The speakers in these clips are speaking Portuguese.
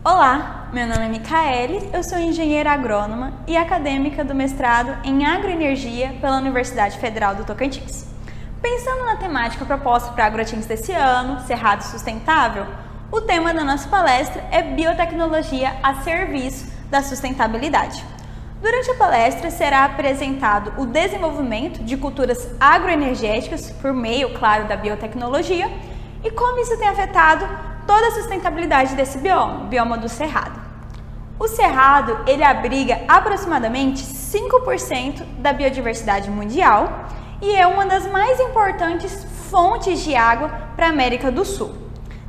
Olá, meu nome é Micaele, eu sou engenheira agrônoma e acadêmica do mestrado em agroenergia pela Universidade Federal do Tocantins. Pensando na temática proposta para a Agrotins desse ano, Cerrado Sustentável, o tema da nossa palestra é biotecnologia a serviço da sustentabilidade. Durante a palestra será apresentado o desenvolvimento de culturas agroenergéticas por meio, claro, da biotecnologia e como isso tem afetado toda a sustentabilidade desse bioma, o bioma do Cerrado. O Cerrado, ele abriga aproximadamente 5% da biodiversidade mundial e é uma das mais importantes fontes de água para a América do Sul.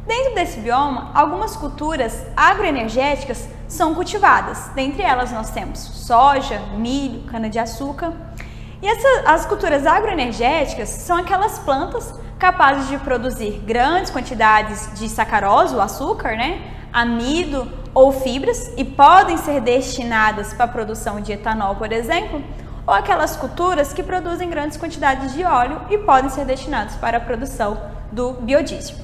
Dentro desse bioma, algumas culturas agroenergéticas são cultivadas. Dentre elas nós temos soja, milho, cana-de-açúcar. E as culturas agroenergéticas são aquelas plantas capazes de produzir grandes quantidades de sacarose, o açúcar, amido ou fibras, e podem ser destinadas para a produção de etanol, por exemplo, ou aquelas culturas que produzem grandes quantidades de óleo e podem ser destinadas para a produção do biodiesel.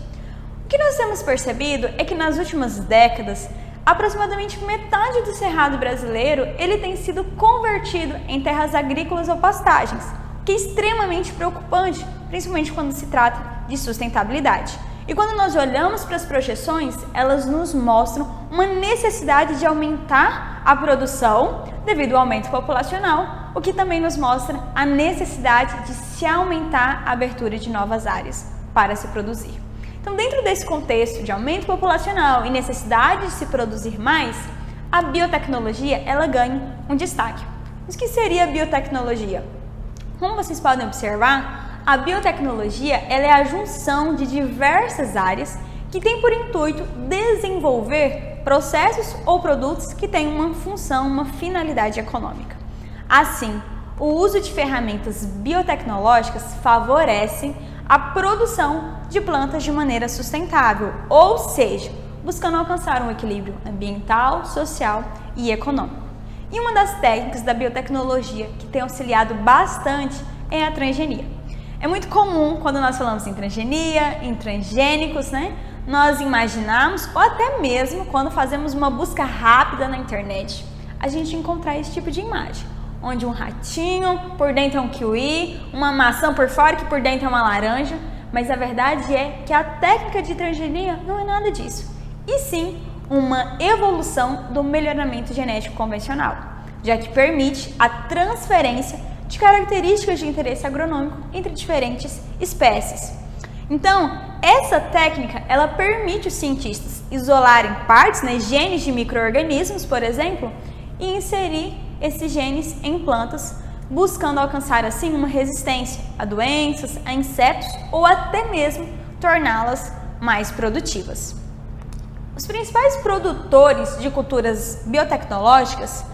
O que nós temos percebido é que nas últimas décadas, aproximadamente metade do cerrado brasileiro ele tem sido convertido em terras agrícolas ou pastagens, o que é extremamente preocupante, principalmente quando se trata de sustentabilidade. E quando nós olhamos para as projeções, elas nos mostram uma necessidade de aumentar a produção devido ao aumento populacional, o que também nos mostra a necessidade de se aumentar a abertura de novas áreas para se produzir. Então, dentro desse contexto de aumento populacional e necessidade de se produzir mais, a biotecnologia ela ganha um destaque. Mas o que seria a biotecnologia? Como vocês podem observar, a biotecnologia ela é a junção de diversas áreas que tem por intuito desenvolver processos ou produtos que têm uma função, uma finalidade econômica. Assim, o uso de ferramentas biotecnológicas favorece a produção de plantas de maneira sustentável, ou seja, buscando alcançar um equilíbrio ambiental, social e econômico. E uma das técnicas da biotecnologia que tem auxiliado bastante é a transgenia. É muito comum quando nós falamos em transgenia, em transgênicos, nós imaginamos, ou até mesmo quando fazemos uma busca rápida na internet, a gente encontrar esse tipo de imagem, onde um ratinho, por dentro é um kiwi, uma maçã por fora que por dentro é uma laranja, mas a verdade é que a técnica de transgenia não é nada disso, e sim uma evolução do melhoramento genético convencional, já que permite a transferência de características de interesse agronômico entre diferentes espécies. Então, essa técnica, ela permite os cientistas isolarem partes, genes de micro-organismos, por exemplo, e inserir esses genes em plantas, buscando alcançar assim uma resistência a doenças, a insetos ou até mesmo torná-las mais produtivas. Os principais produtores de culturas biotecnológicas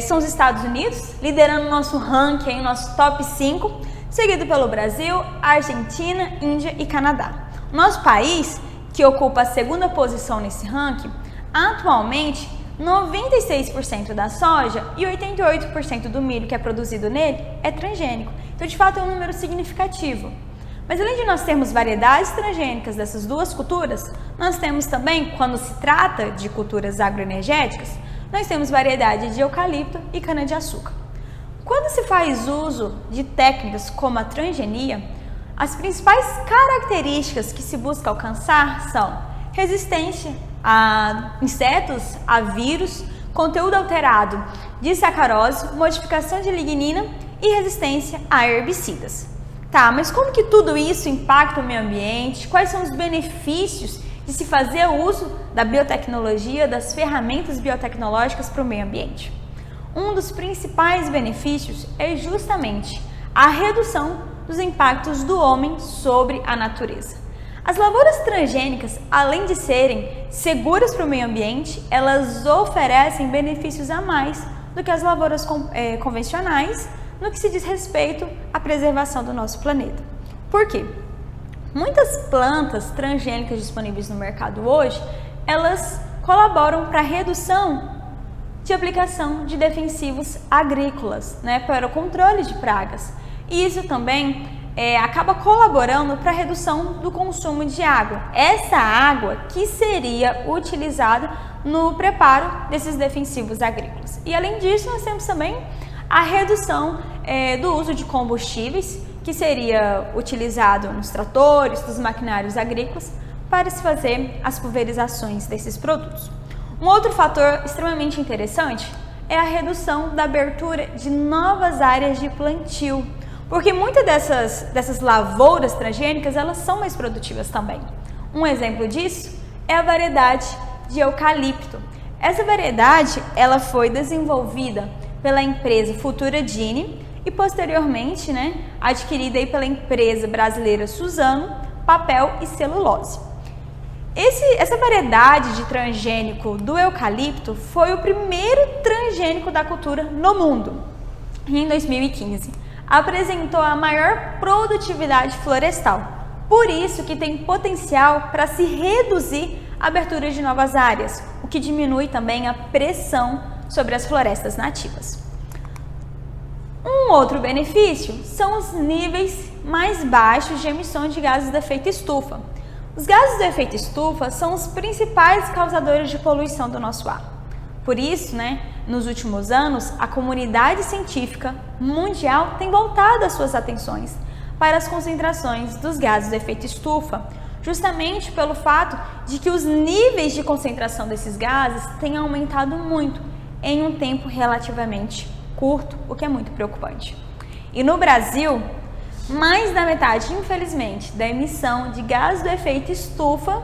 são os Estados Unidos, liderando o nosso ranking, o nosso top 5, seguido pelo Brasil, Argentina, Índia e Canadá. O nosso país, que ocupa a segunda posição nesse ranking, atualmente 96% da soja e 88% do milho que é produzido nele é transgênico. Então, de fato, é um número significativo. Mas além de nós termos variedades transgênicas dessas duas culturas, nós temos também, quando se trata de culturas agroenergéticas, nós temos variedade de eucalipto e cana-de-açúcar. Quando se faz uso de técnicas como a transgenia, as principais características que se busca alcançar são resistência a insetos, a vírus, conteúdo alterado de sacarose, modificação de lignina e resistência a herbicidas. Tá, mas como que tudo isso impacta o meio ambiente? Quais são os benefícios de se fazer uso da biotecnologia, das ferramentas biotecnológicas para o meio ambiente? Um dos principais benefícios é justamente a redução dos impactos do homem sobre a natureza. As lavouras transgênicas, além de serem seguras para o meio ambiente, elas oferecem benefícios a mais do que as lavouras convencionais no que se diz respeito à preservação do nosso planeta. Por quê? Muitas plantas transgênicas disponíveis no mercado hoje, elas colaboram para a redução de aplicação de defensivos agrícolas, para o controle de pragas. E isso também acaba colaborando para a redução do consumo de água. Essa água que seria utilizada no preparo desses defensivos agrícolas. E além disso, nós temos também a redução do uso de combustíveis, que seria utilizado nos tratores, nos maquinários agrícolas, para se fazer as pulverizações desses produtos. Um outro fator extremamente interessante é a redução da abertura de novas áreas de plantio, porque muitas dessas lavouras transgênicas, elas são mais produtivas também. Um exemplo disso é a variedade de eucalipto. Essa variedade ela foi desenvolvida pela empresa Futura-Gine e posteriormente adquirida aí pela empresa brasileira Suzano, Papel e Celulose. Essa variedade de transgênico do eucalipto foi o primeiro transgênico da cultura no mundo. E em 2015, apresentou a maior produtividade florestal. Por isso que tem potencial para se reduzir a abertura de novas áreas, o que diminui também a pressão sobre as florestas nativas. Um outro benefício são os níveis mais baixos de emissões de gases de efeito estufa. Os gases de efeito estufa são os principais causadores de poluição do nosso ar. Por isso, nos últimos anos, a comunidade científica mundial tem voltado as suas atenções para as concentrações dos gases de efeito estufa, justamente pelo fato de que os níveis de concentração desses gases têm aumentado muito em um tempo relativamente curto, o que é muito preocupante. E no Brasil, mais da metade, infelizmente, da emissão de gases do efeito estufa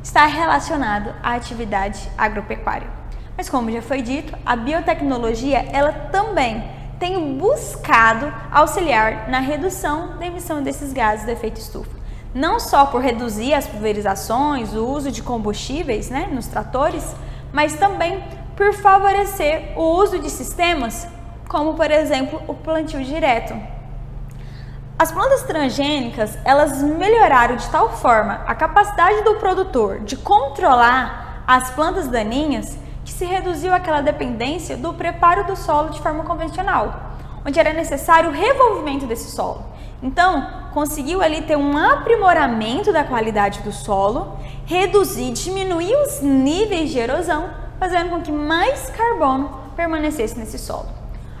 está relacionado à atividade agropecuária. Mas como já foi dito, a biotecnologia ela também tem buscado auxiliar na redução da emissão desses gases do efeito estufa. Não só por reduzir as pulverizações, o uso de combustíveis nos tratores, mas também por favorecer o uso de sistemas como, por exemplo, o plantio direto. As plantas transgênicas, elas melhoraram de tal forma a capacidade do produtor de controlar as plantas daninhas que se reduziu aquela dependência do preparo do solo de forma convencional, onde era necessário o revolvimento desse solo. Então, conseguiu ali ter um aprimoramento da qualidade do solo, reduzir, diminuir os níveis de erosão, fazendo com que mais carbono permanecesse nesse solo.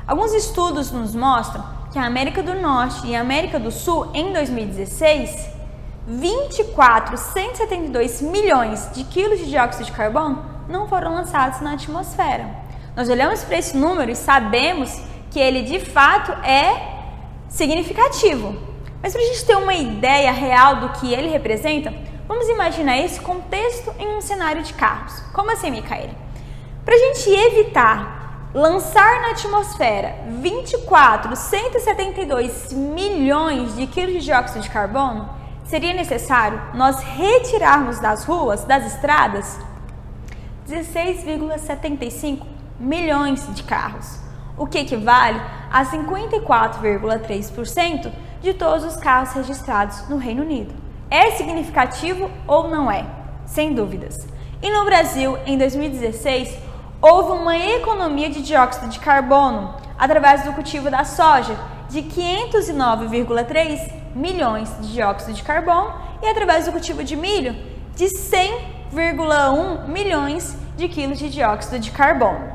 Alguns estudos nos mostram que a América do Norte e a América do Sul, em 2016, 172 milhões de quilos de dióxido de carbono não foram lançados na atmosfera. Nós olhamos para esse número e sabemos que ele de fato é significativo. Mas para a gente ter uma ideia real do que ele representa, vamos imaginar esse contexto em um cenário de carros. Como assim, Micaele? Para a gente evitar lançar na atmosfera 172 milhões de quilos de dióxido de carbono, seria necessário nós retirarmos das ruas, das estradas, 16,75 milhões de carros, o que equivale a 54,3% de todos os carros registrados no Reino Unido. É significativo ou não é? Sem dúvidas. E no Brasil, em 2016, houve uma economia de dióxido de carbono através do cultivo da soja de 509,3 milhões de dióxido de carbono e através do cultivo de milho de 100,1 milhões de quilos de dióxido de carbono.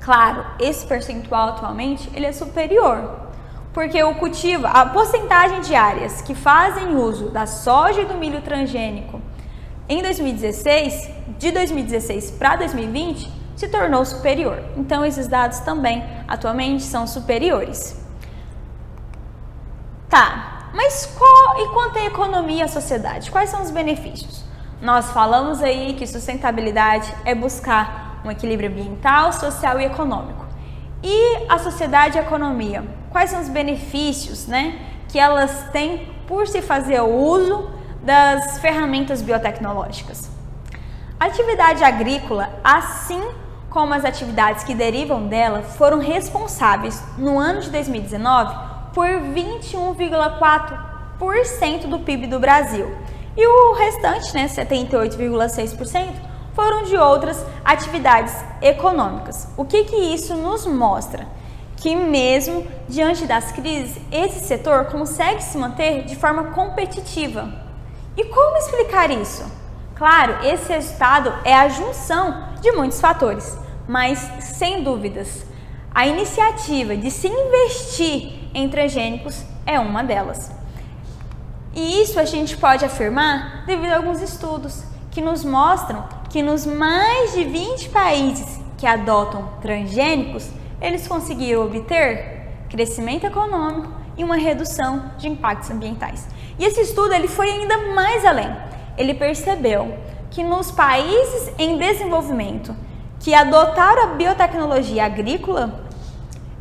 Claro, esse percentual atualmente ele é superior, porque o cultivo, a porcentagem de áreas que fazem uso da soja e do milho transgênico em 2016, de 2016 para 2020, se tornou superior. Então, esses dados também, atualmente, são superiores. Tá, mas quanto à economia e à sociedade? Quais são os benefícios? Nós falamos aí que sustentabilidade é buscar um equilíbrio ambiental, social e econômico. E a sociedade e a economia? Quais são os benefícios, que elas têm por se fazer o uso das ferramentas biotecnológicas? A atividade agrícola, assim como as atividades que derivam dela, foram responsáveis no ano de 2019 por 21,4% do PIB do Brasil. E o restante, 78,6%, foram de outras atividades econômicas. O que isso nos mostra? que mesmo diante das crises, esse setor consegue se manter de forma competitiva. E como explicar isso? Claro, esse resultado é a junção de muitos fatores, mas sem dúvidas, a iniciativa de se investir em transgênicos é uma delas. E isso a gente pode afirmar devido a alguns estudos que nos mostram que nos mais de 20 países que adotam transgênicos, eles conseguiram obter crescimento econômico e uma redução de impactos ambientais. E esse estudo ele foi ainda mais além. Ele percebeu que nos países em desenvolvimento que adotaram a biotecnologia agrícola,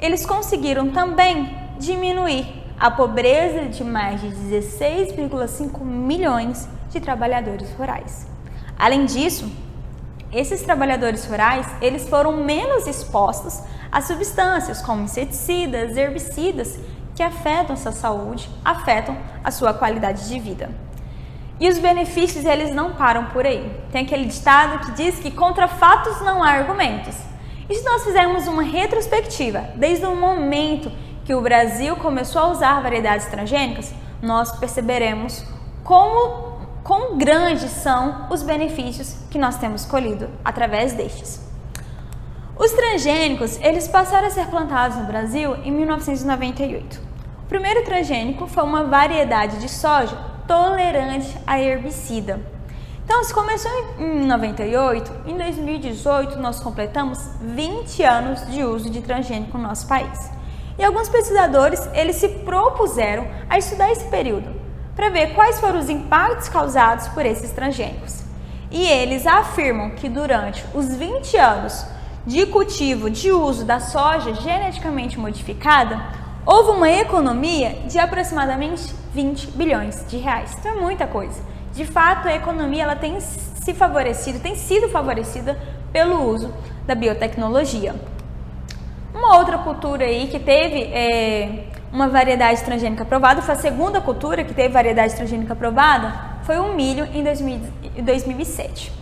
eles conseguiram também diminuir a pobreza de mais de 16,5 milhões de trabalhadores rurais. Além disso, esses trabalhadores rurais, eles foram menos expostos a substâncias como inseticidas, herbicidas, que afetam a sua saúde, afetam a sua qualidade de vida. E os benefícios, eles não param por aí. Tem aquele ditado que diz que contra fatos não há argumentos. E se nós fizermos uma retrospectiva, desde o momento que o Brasil começou a usar variedades transgênicas, nós perceberemos quão grandes são os benefícios que nós temos colhido através destes. Os transgênicos, eles passaram a ser plantados no Brasil em 1998. O primeiro transgênico foi uma variedade de soja tolerante a herbicida. Então, isso começou em 98, em 2018 nós completamos 20 anos de uso de transgênico no nosso país. E alguns pesquisadores, eles se propuseram a estudar esse período, para ver quais foram os impactos causados por esses transgênicos. E eles afirmam que durante os 20 anos de cultivo de uso da soja geneticamente modificada, houve uma economia de aproximadamente 20 bilhões de reais. Então é muita coisa. De fato, a economia ela tem sido favorecida pelo uso da biotecnologia. Uma outra cultura aí que teve uma variedade transgênica aprovada, foi a segunda cultura que teve variedade transgênica aprovada, foi o milho em 2007.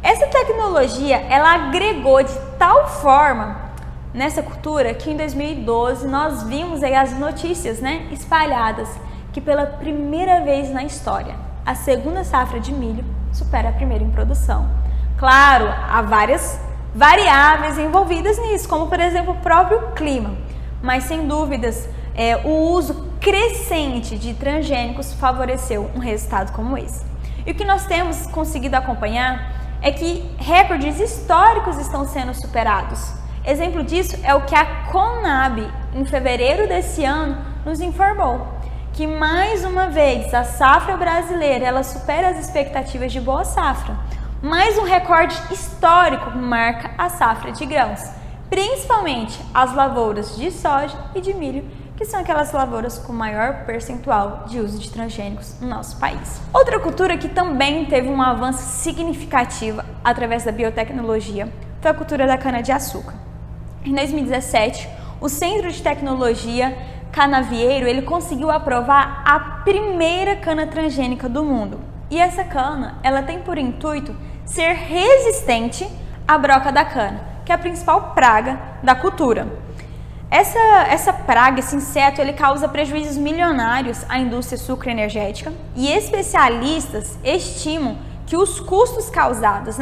Essa tecnologia, ela agregou de tal forma nessa cultura que em 2012 nós vimos aí as notícias, espalhadas, que pela primeira vez na história, a segunda safra de milho supera a primeira em produção. Claro, há várias variáveis envolvidas nisso, como por exemplo o próprio clima, mas sem dúvidas o uso crescente de transgênicos favoreceu um resultado como esse. E o que nós temos conseguido acompanhar é que recordes históricos estão sendo superados. Exemplo disso é o que a Conab, em fevereiro desse ano, nos informou, que mais uma vez a safra brasileira ela supera as expectativas de boa safra. Mais um recorde histórico marca a safra de grãos, principalmente as lavouras de soja e de milho, que são aquelas lavouras com maior percentual de uso de transgênicos no nosso país. Outra cultura que também teve um avanço significativo através da biotecnologia foi a cultura da cana-de-açúcar. Em 2017, o Centro de Tecnologia Canavieiro ele conseguiu aprovar a primeira cana transgênica do mundo. E essa cana ela tem por intuito ser resistente à broca da cana, que é a principal praga da cultura. Essa praga, esse inseto, ele causa prejuízos milionários à indústria sucroenergética e especialistas estimam que os custos causados,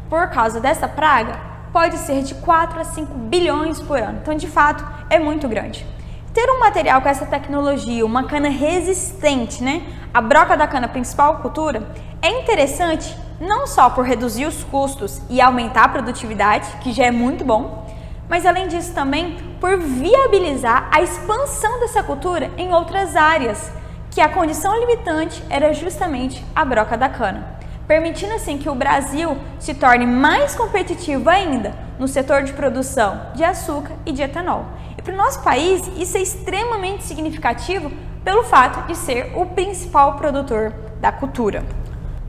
por causa dessa praga pode ser de 4 a 5 bilhões por ano. Então, de fato, é muito grande. Ter um material com essa tecnologia, uma cana resistente, a broca da cana, principal cultura, é interessante não só por reduzir os custos e aumentar a produtividade, que já é muito bom, mas além disso também por viabilizar a expansão dessa cultura em outras áreas, que a condição limitante era justamente a broca da cana, permitindo assim que o Brasil se torne mais competitivo ainda no setor de produção de açúcar e de etanol. E para o nosso país isso é extremamente significativo pelo fato de ser o principal produtor da cultura.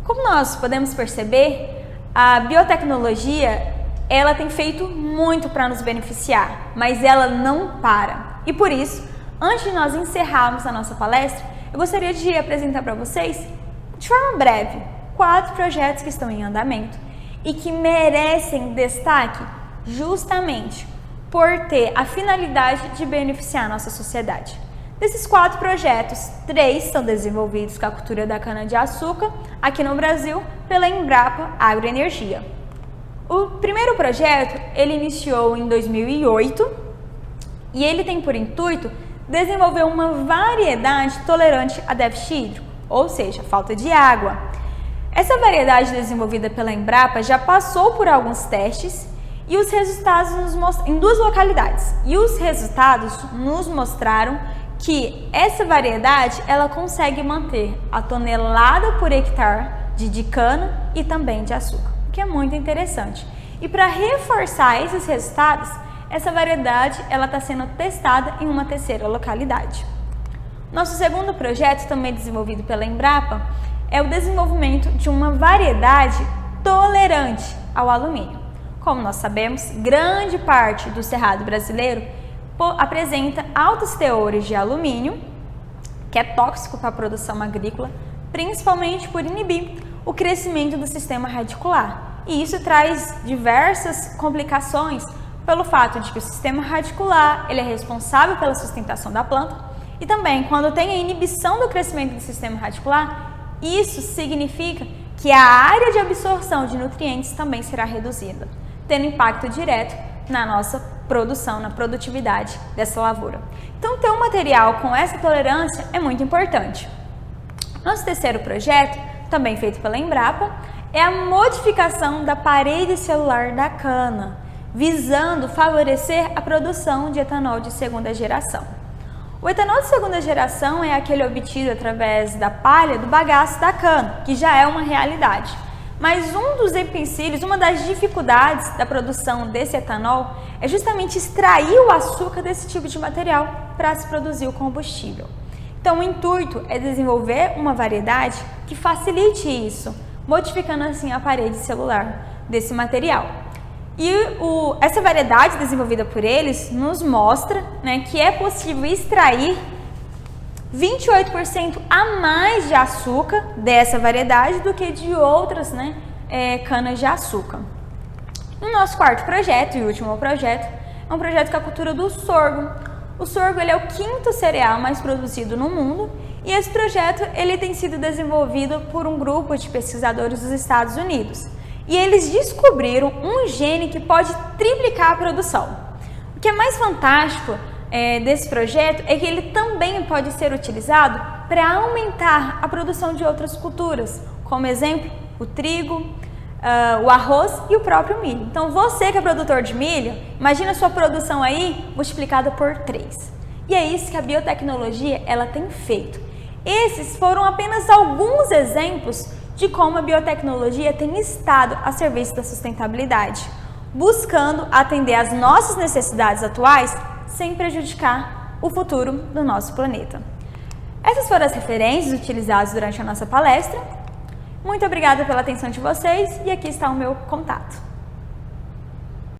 Como nós podemos perceber, a biotecnologia ela tem feito muito para nos beneficiar, mas ela não para. E por isso, antes de nós encerrarmos a nossa palestra, eu gostaria de apresentar para vocês, de forma breve, 4 projetos que estão em andamento e que merecem destaque justamente por ter a finalidade de beneficiar a nossa sociedade. Desses 4 projetos, 3 são desenvolvidos com a cultura da cana-de-açúcar aqui no Brasil pela Embrapa Agroenergia. O primeiro projeto, ele iniciou em 2008 e ele tem por intuito desenvolver uma variedade tolerante a déficit hídrico, ou seja, falta de água. Essa variedade desenvolvida pela Embrapa já passou por alguns testes e os resultados em 2 localidades. E os resultados nos mostraram que essa variedade ela consegue manter a tonelada por hectare de cana e também de açúcar, o que é muito interessante. E para reforçar esses resultados, essa variedade ela está sendo testada em uma terceira localidade. Nosso segundo projeto, também desenvolvido pela Embrapa, é o desenvolvimento de uma variedade tolerante ao alumínio. Como nós sabemos, grande parte do cerrado brasileiro apresenta altos teores de alumínio, que é tóxico para a produção agrícola, principalmente por inibir o crescimento do sistema radicular. E isso traz diversas complicações pelo fato de que o sistema radicular ele é responsável pela sustentação da planta e também quando tem a inibição do crescimento do sistema radicular, isso significa que a área de absorção de nutrientes também será reduzida, tendo impacto direto na nossa produção, na produtividade dessa lavoura. Então, ter um material com essa tolerância é muito importante. Nosso terceiro projeto, também feito pela Embrapa, é a modificação da parede celular da cana, visando favorecer a produção de etanol de segunda geração. O etanol de segunda geração é aquele obtido através da palha do bagaço da cana, que já é uma realidade. Mas um dos empecilhos, uma das dificuldades da produção desse etanol é justamente extrair o açúcar desse tipo de material para se produzir o combustível. Então o intuito é desenvolver uma variedade que facilite isso, modificando assim a parede celular desse material. E essa variedade desenvolvida por eles nos mostra, né, que é possível extrair 28% a mais de açúcar dessa variedade do que de outras, né, canas de açúcar. No nosso quarto projeto e último projeto, é um projeto com a cultura do sorgo. O sorgo ele é o 5º cereal mais produzido no mundo e esse projeto ele tem sido desenvolvido por um grupo de pesquisadores dos Estados Unidos. E eles descobriram um gene que pode triplicar a produção. O que é mais fantástico desse projeto é que ele também pode ser utilizado para aumentar a produção de outras culturas, como exemplo, o trigo, o arroz e o próprio milho. Então você que é produtor de milho, imagina a sua produção aí multiplicada por 3. E é isso que a biotecnologia ela tem feito. Esses foram apenas alguns exemplos de como a biotecnologia tem estado a serviço da sustentabilidade, buscando atender às nossas necessidades atuais sem prejudicar o futuro do nosso planeta. Essas foram as referências utilizadas durante a nossa palestra. Muito obrigada pela atenção de vocês e aqui está o meu contato.